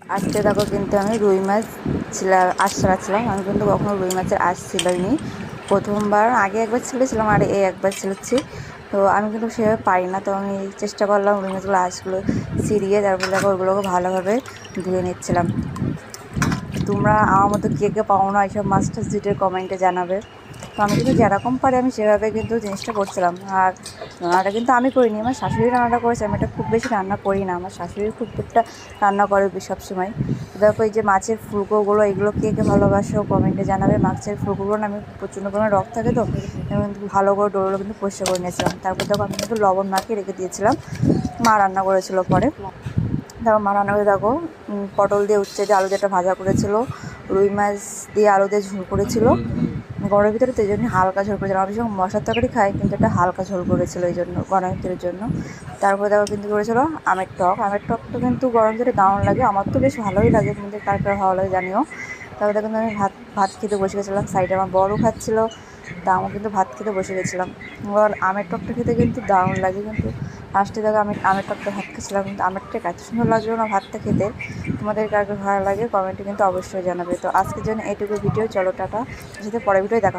আজকে দেখো কিন্তু আমি রুই মাছ আঁশ ছাড়াচ্ছিলাম। আমি কিন্তু কখনো রুই মাছের আঁশ ছিলাইনি, প্রথমবার। আগে একবার ছেড়েছিলাম আর এই একবার ছেড়েছি। তো আমি কিন্তু সেভাবে পারি না, তো আমি চেষ্টা করলাম রুই মাছগুলো আঁশগুলো ছিঁড়িয়ে, তারপর দেখো ওগুলোকে ভালোভাবে ধুয়ে নিচ্ছিলাম। তোমরা আমার মতো কে কে পাও না এইসব মাছ টাছ ধুতে কমেন্টে জানাবে। তো আমি কিন্তু যেরকম পারি আমি সেভাবে কিন্তু জিনিসটা করছিলাম। আর রান্নাটা কিন্তু আমি করিনি, আমার শাশুড়ি রান্নাটা করেছে। আমি এটা খুব বেশি রান্না করি না, আমার শাশুড়ি খুব একটা রান্না করে সবসময়। দেখো এই যে মাছের ফুলকোগুলো, এগুলো কে কে ভালোবাসো কমেন্টে জানাবে। মাছের ফুলকোগুলো না আমি প্রচণ্ড পরিমাণে রক্ত থাকে, তো আমি কিন্তু ভালো করে ডোরগুলো কিন্তু পরিষ্কার করে নিয়েছিলাম। তারপর দেখো আমি কিন্তু লবণ মাখিয়ে রেখে দিয়েছিলাম, মা রান্না করেছিল পরে। দেখো মা রান্না করে দেখো পটল দিয়ে উচ্ছে দিয়ে আলু দিয়ে একটা ভাজা করেছিল, রুই মাছ দিয়ে আলু দিয়ে ঝোল করেছিল গরমের ভিতরে, তো এই জন্য হালকা ঝোল করেছিল। আমি যখন মশলার তরকারি খাই কিন্তু একটা হালকা ঝোল করেছিল এই জন্য, গরমের ভিতরের জন্য। তারপর দেখো কিন্তু করেছিল আমের টক। আমের টকটা কিন্তু গরম ভিতরে দারুণ লাগে, আমার তো বেশ ভালোই লাগে, তোমাদের কার কার ভালো লাগে জানিও। তারপর দেখো আমি ভাত ভাত খেতে বসে গেছিলাম, সাইডে আমার বড়ও খাচ্ছিলো, তা আমিও কিন্তু ভাত খেতে বসে গেছিলাম। এবার আমের টকটা খেতে কিন্তু দারুণ লাগে, কিন্তু লাস্টে দেখো আমি আমের টকটা ভাত খেয়েছিলাম, কিন্তু আমের টক এত সুন্দর লাগলো না ভাতটা খেতে। তোমাদের কার কার ভালো লাগে কমেন্টে কিন্তু অবশ্যই জানাবে। তো আজকের জন্য এইটুকু ভিডিও, চলো টাটা, সাথে পরের ভিডিও দেখা হবে।